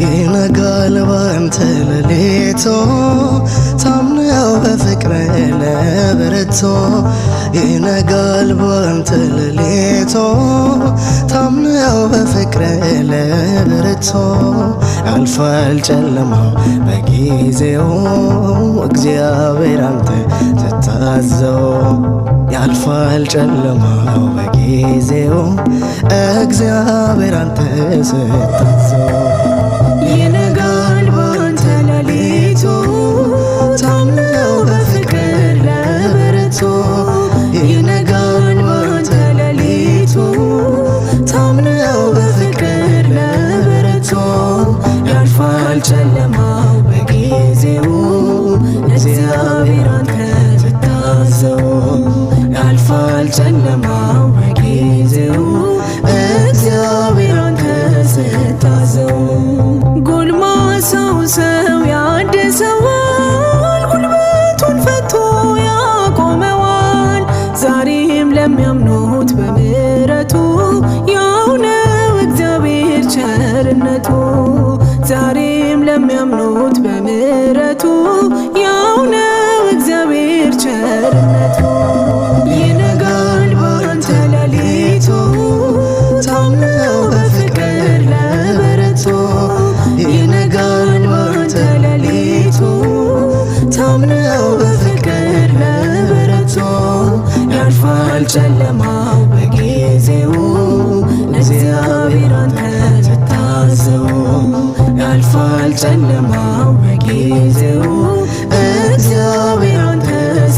ይነጋል ባንተ ሌሊቱ ታምነው በፍቅር ለበረቱ ይነጋል ባንተ ሌሊቱ ታምነው በፍቅር ለበረቱ ያልፋል ጨለማው በጊዜው እግዚአብሔር አንተ ስታዘው ያልፋል ጨለማው በጊዜው እግዚአብሔር አንተ ስታዘው ይነጋል ባንተ ሌሊቱ ታምነው በፍቅር ለበረቱ ይነጋል ባንተ ሌሊቱ ታምነው በፍቅር ለበረቱ ያልፋል ጨለማው በጊዜው እግዚአብሔር አንተ ስታዘው ያልፋል ጨለማው በጊዜው እግዚአብሔር አንተ ስታዘው ጎልማሳው ሰው ያድሰዋል ጉልበቱን ፈቶ ያቆመዋል ዛሬም ለሚያምኑት በምሕረቱ ያው ነው እግዚአብሔር ቸርነቱ ዛሬም ለሚያምኑት በምሕረቱ ያው ነው እግዚአብሔር ቸርነቱ ይነጋል ባንተ ሌሊቱ ታምነው በፍቅር ለበረቱ ይነጋል ባንተ ሌሊቱ ታምነው በፍቅር ለበረቱ ያልፋል ጨለማው በጊዜው እግዚአብሔር አንተ ስታዘው ያልፋል ጨለማው በጊዜው እግዚአብሔር አንተ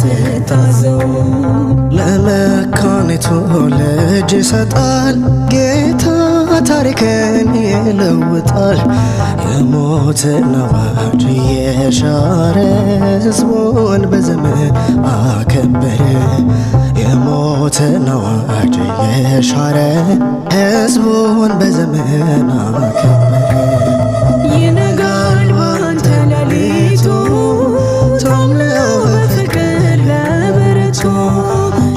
ስታዘው ለመካኒቱ ልጅ ይሰጣል ጌታ ታሪክን ይለውጣል የሞትን አዋጅ የሻረ ሕዝቡን በዘመን አከበረ የሞትን አዋጅ የሻረ ሕዝቡን በዘመን አከበረ ይነጋል ባንተ ሌሊቱ ታምነው በፍቅር ለበረቱ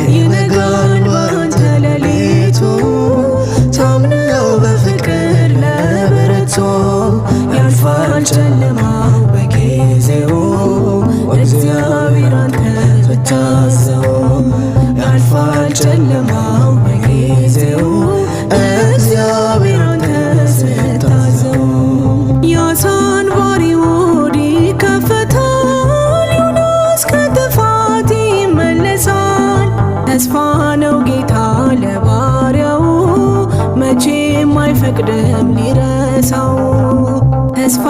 ይነጋል ባንተ ሌሊቱ ታምነው በፍቅር ለበረቱ ያልፋል ጨለማው በጊዜው እግዚአብሔር አንተ ስታዘው ያልፋል ጨለማው በጊዜው እግዚአብሔር አንተ ስታዘው የአሳን ባሪ ሆድ ይከፈታል ዮናስ ከጥፋት ይመለሳል ተስፋ ነው ጌታ ለባሪያው መቼም አይፈቅድም ሊረሳው ተስፋ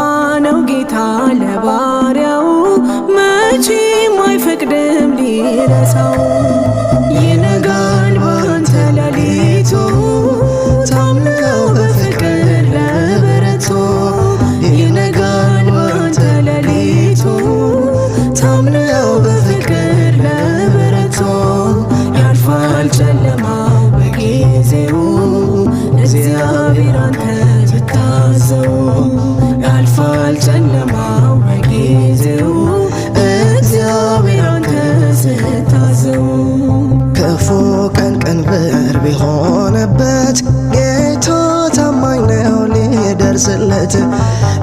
ነው ጌታ ለባሪያው መቼም አይፈቅድም ሊረሳው ይነጋል ባንተ ሌሊቱ ታምነው በፍቅር ለበረቱ ይነጋል ባንተ ሌሊቱ ታምነው በፍቅር ለበረቱ ያልፋል ጨለማው በጊዜው እግዚአብሔር አንተ ስታዘው ያልፋል ጨለማው በጊዜው እግዚአብሔር አንተ ስታዘው ክፉ ቀን ቀንበር ቢሆንበት ጌታ ታማኝ ነው ሊደርስለት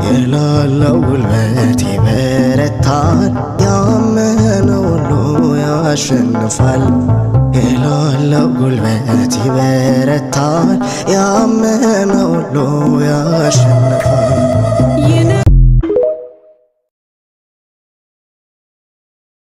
የሌለው ጉልበት ይበረታል ያመነው ሁሉ ያሸንፋል የሌለው ጉልበት ይበረታል ያመነው ሁሉ ያሸንፋል